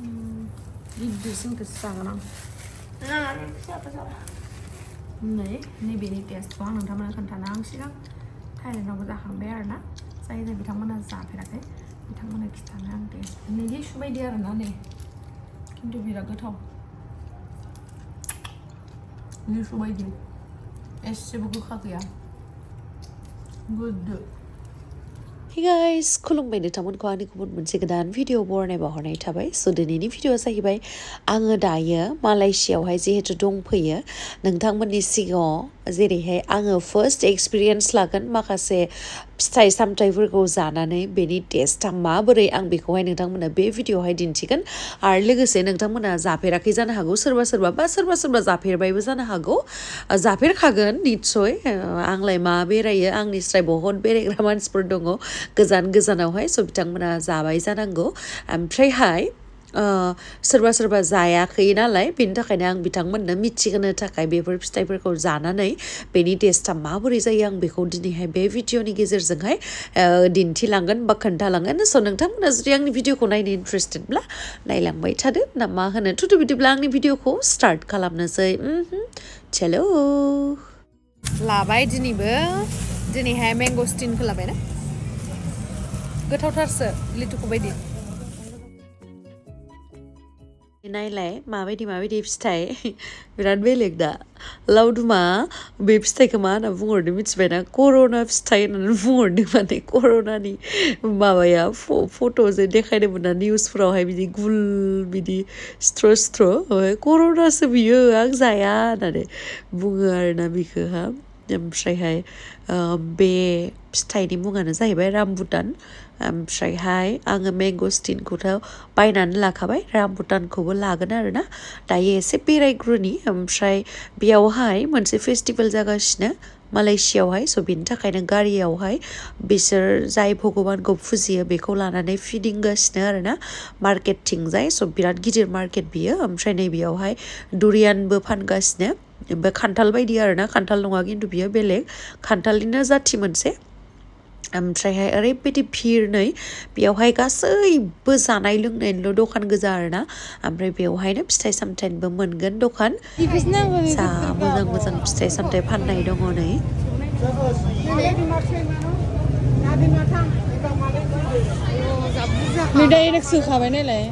गिदिरसिनखौसो जागोन आं नैबेनि टेस्टखौ आं नोंथांमोननो खोन्थानो आं सिगां थाइलेण्डआवबो जाखांबाय आरोना जाय बिथांमोना जाफेराखै बिथांमोना खिन्थानो आं टेस्ट नै लिसु बायदि आरोना नै खिन्थु बिराद गोथाव लिसु बायदि एसेबो गोखा गैया गोदो Hey guys, खुलुमबाय नोंथांमोनखौ आंनि गुबुन मोनसे गोदान भिडिअ बरायनाय बावहरनाय थाबाय स' दिनैनि भिडिअआ जाहैबाय आङो दायो मालयसियावहाय जिहेतु दंफैयो नोंथांमोननि सिगाङाव जेरैहाय आङो फार्स्ट एक्सपिरियेन्स लागोन माखासे फिथाइ सामथाइफोरखौ जानानै बेनि टेस्टआ माबोरै आं बेखौहाय नोंथांमोननो बे भिडिअआवहाय दिन्थिगोन आरो लोगोसे नोंथांमोना जाफेराखै जानो हागौ सोरबा सोरबा जाफेरबायबो जानो हागौ जाफेरखागोन निस्सय आंलाय मा बेरायो आंनिस्राय बहुत बेरायग्रा मानसिफोर दङ गोजान गोजानावहाय स' बिथांमोना जाबाय जानांगौ ओमफ्रायहाय सोरबा जायाखै नालाय बेनि थाखायनो आं बिथांमोननो मिथिहोनो थाखाय बेफोर फिथाइफोरखौ जानानै बेनि टेस्टआ माबोरै जायो आं बेखौ दिनैहाय बे भिडिअनि गेजेरजोंहाय दिन्थिलांगोन बा खोन्थालांगोन स' नोंथांमोना जुदि आंनि भिडिअखौ नायनो इन्टारेस्टेडब्ला नायलांबाय थादो ना मा होनो थुदु बिदिब्ला आंनि भिडिअखौ स्टार्ट खालामनोसै चलो लाबाय दिनैहाय मेंग'स्टिनखौ लाबाय ना गोथावथारसो लिथुखु बायदि नायलाय माबायदि फिथाइ बिराद बेलेग दा लावदुमा बे फिथाइखौ मा होनना बुंहरदों मिथिबायना कर'ना फिथाइ होननानै बुंहरदों माने कर'नानि माबाया फट'जों देखायदोंमोन ना निउसफोरावहाय बिदि गुल बिदि स्ट्र' कर'नासो बियो आं जाया होननानै बुङो आरोना बिखौहा ओमफ्रायहाय बे फिथाइनि मुङानो जाहैबाय रामबुटान ओमफ्रायहाय आङो मेंग'स्टिनखौथ' बायनानै लाखाबाय रामबुटानखौबो लागोन आरोना दायो एसे बेरायग्रोनि ओमफ्राय बेयावहाय मोनसे फेस्टिभेल जागासिनो मालयसियावहाय स' बेनि थाखायनो गारियावहाय बिसोर जाय भगबानखौ फुजियो बेखौ लानानै फिदिंगासिनो आरोना मार्केटथिंजाय स' बिराद गिदिर मार्केट बियो ओमफ्राय नैबेयावहाय दुरियानबो फानगासिनो ओमफ्राय खान्थाल बायदि आरोना खान्थाल नङा खिन्थु बियो बेलेग खान्थालनिनो जाथि मोनसे ओमफ्रायहाय ओरैबायदि भिर नै बेयावहाय गासैबो जानाय लोंनायनिल' दखान गोजा आरोना ओमफ्राय बेवहायनो फिथाइ सामथाइनिबो मोनगोन दखान जा मोजां फिथाइ सामथाइ फाननाय दङ नै डाइरेक्ट सोखाबाय नालाय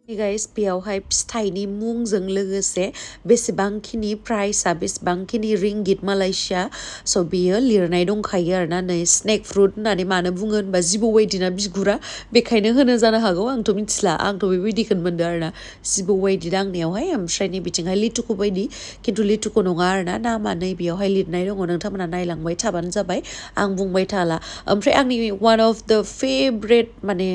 गाइस बेयावहाय फिथाइनि मुंजों लोगोसे बेसेबांखिनि प्राइसआ बेसेबांखिनि रिंगिट मालयसिया स' बियो लिरनाय दंखायो आरोना नै स्नेक फ्रुट होननानै मानो बुङो होनबा जिबौ बायदिना बिगुरा बेखायनो होनो जानो हागौ आंथ' मिथिला आंथ' बेबायदिखौनो मोनदों आरोना जिबौ बायदि दांनायावहाय ओमफ्राय नै बिथिंहाय लिथुखु बायदि खिन्थु लिथुखु नङा आरोना नामा नै बेयावहाय लिरनाय दङ नोंथांमोना नायलांबाय थाबानो जाबाय आं बुंबाय थाला ओमफ्राय आंनि वान अफ द फेभरेट माने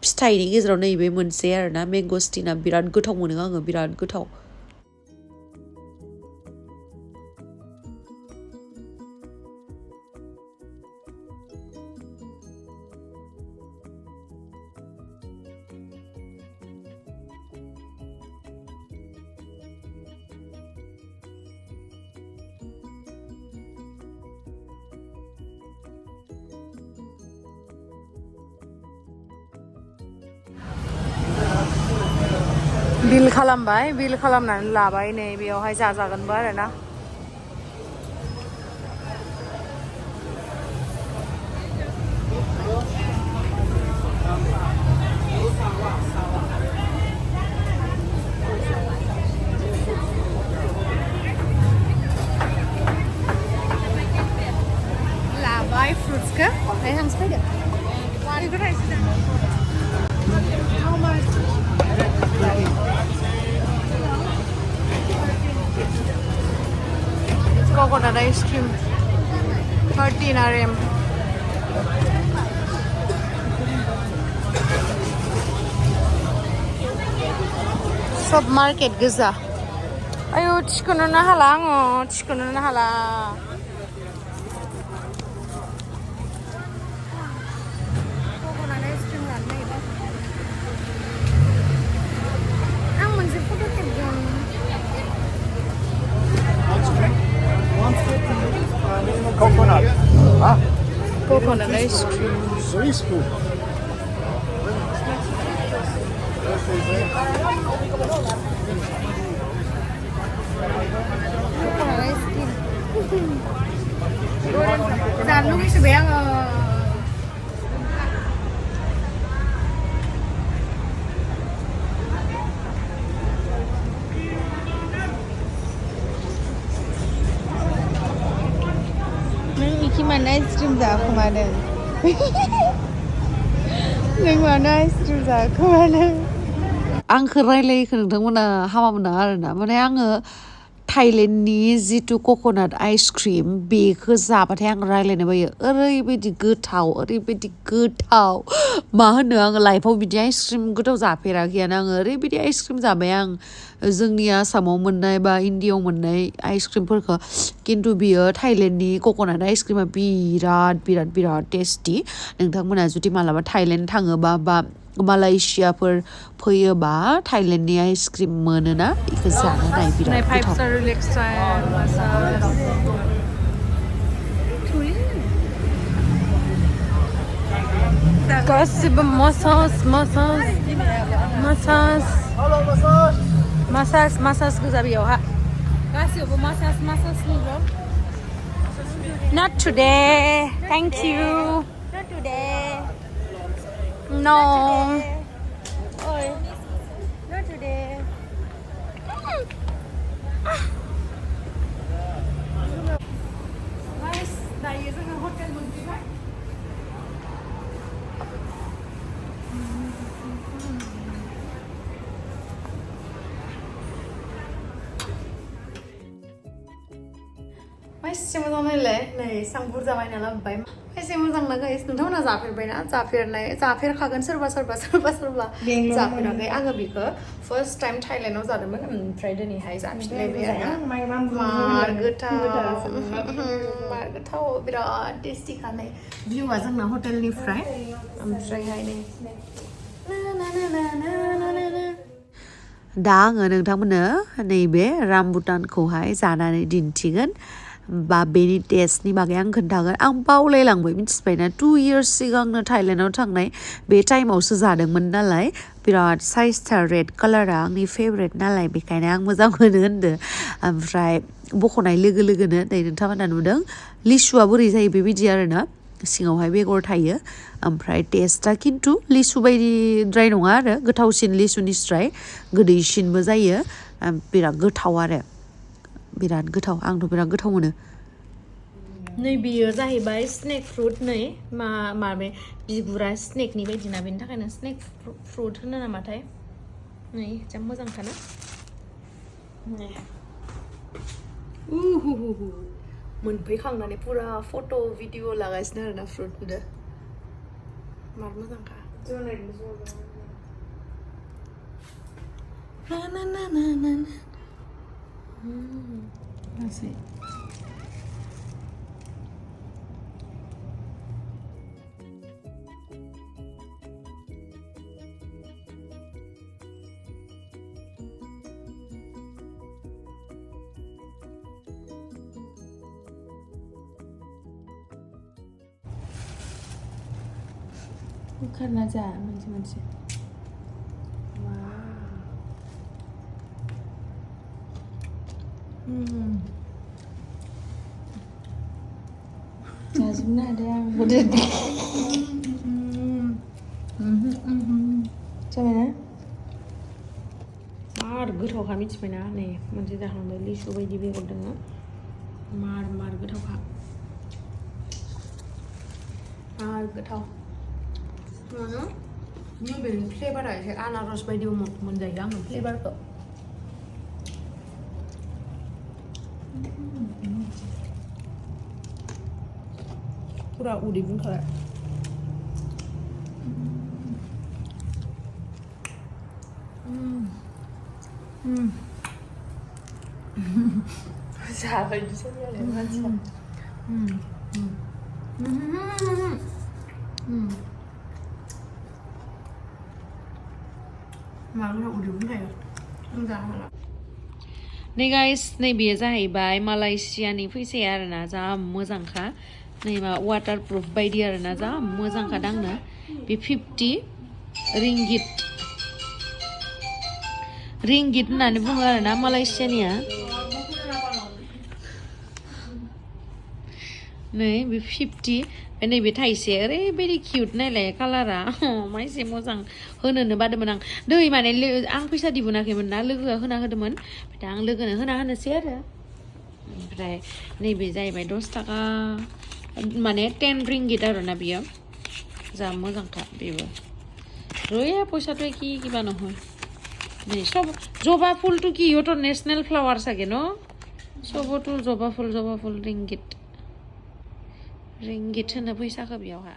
फिथाइनि गेजेराव नैबे मोनसे आरोना मेंग'स्टिना बिराद गोथाव मोनो आङो बिराद गोथाव बिल खालामनानै लाबाय नै बेयावहाय जाजागोनबो आरोना लाबाय फ्रुट्सखौ हांसो फैदो coconut ice cream 13 RM सब मार्केट गोजा आयु थिखोनोनो हाला आङो थिखोनोनो हाला आं मोनसे फट' खेबगोन coconut ice cream. Very smooth. Coconut ice cream. Già lúc ấy bé Neng iki mana ice cream dah aku mana? Neng mana ice cream dah aku mana? आंखौ रायलायखो नोंथांमोना हामा मोना आरोना माने आङो थाइलेण्डनि जिथु कक'नाट आइसक्रिम बेखौ जाबाथाय आं रायलायनो बायो ओरैबायदि गोथाव मा होनो आङो लाइफआव बिदि आइसक्रिम गोथाव जाफेराखैयानो आङो ओरैबायदि आइसक्रिम जाबाय आं जोंनि आसामाव मोननाय बा इण्डियाआव मोननाय आइसक्रिमफोरखौ खिन्थु बियो थाइलेण्डनि कक'नाट आइसक्रिमा बिराद टेस्टि नोंथांमोना जुदि मालाबा थाइलेण्ड थाङोबा बा मालयेशियाफोर फैयोबा थाइलेण्डनि आइसक्रिम मोनोना बेखौ जानो नाय बिराद गोथाव गासिबो मासाज गोजा बेयावहा गासिबो मासाज नुदों Not today. Thank you. Not today. No. Oi. Not today. Guys, dayo sa hotel montibay. एसे मोजां नायलाय नै एसां बुरजा बायना लाबोबाय एसे मोजां ना गाइस नोंथांमोना जाफेरबायना जाफेरखागोन सोरबा जाफेराखै आङो बेखौ फार्स्ट टाइम थाइलेण्डआव जादोंमोन ओमफ्राय दिनैहाय जाफिनलायबाय आरो मार गोथाव बिराद टेस्टिखा नै भिउआ जोंना हटेलनिफ्राय ओमफ्रायहाय नै दा आङो नोंथांमोननो नैबे रामबुटानखौहाय जानानै दिन्थिगोन बा बेनि टेस्टनि बागै आं खोन्थागोन आं बावलायलांबाय मिथिबायना 2 years सिगांनो थाइलेण्डआव थांनाय बे टाइमावसो जादोंमोन नालाय बिराद साइजथार रेड कालारा आंनि फेभरेट नालाय बेखायनो आं मोजां मोनो होनदो ओमफ्राय बख'नाय लोगो लोगोनो नै नोंथांमोना नुदों लिसुआ बोरै जायो बेबायदि आरोना सिङावहाय बेगर थायो ओमफ्राय टेस्टआ खिन्थु लिसु बायदिद्राय नङा आरो गोथावसिन लिसुनिस्राय गोदैसिनबो जायो बिराद गोथाव आरो बिराद गोथाव आंथ' बिराद गोथाव मोनो नै बियो जाहैबाय स्नेक फ्रुट नै माबे बिगुरा स्नेकनि बायदिना बेनि थाखायनो स्नेक फ्रुट होनो नामाथाय नै जा मोजांखाना नै मोनफैखांनानै पुरा फट' भिडिअ लागासिनो आरोना फ्रुटखौनो मार मोजांखा Así. Bukan aja macam-macam. Jasmine ada yang berdiri. Coba मार गोथावखा मिथिबायना नै मोनसे जाखांबाय लिसु बायदि बेगर दङ मार गोथावखा मार गोथाव बेनि फ्लेभारा एसे आनारस बायदि मोनजायो आङो फ्लेभारखौ पुरा उदै बुंखाबाय जाबायदि सोलियालै मानसिया माबा उदै बुंखायो जाहाला नै गाइस नै बेयो जाहैबाय मालयेशियानि फैसाया आरोना जा मोजांखा नै मा वाटारप्रुफ बायदि आरोना जा मोजांखा दांनो बे 50 रिंगिट होननानै बुङो आरोना मालयेसियानिया नै बे 50 नैबे थाइसे ओरैबायदि किउट नायलाय कालारा माइसे मोजां होनोनो बादोंमोन आं दै माने आं फैसा दिहुनाखैमोन ना लोगोआ होना होदोंमोन दा आं लोगोनो होनोसै आरो ओमफ्राय नैबे जाहैबाय 10 थाखा माने 10 रिंगिट आरोना बियो जा मोजांखा बेबो रया পইচাটো কি কিবা নহয় नै सब জবা ফুলটো কি ইহঁতৰ নেশনেল ফ্লাৱাৰ চাগে ন सबতো জবা ফুল रिंगिट होनो फैसाखौ बेयावहाय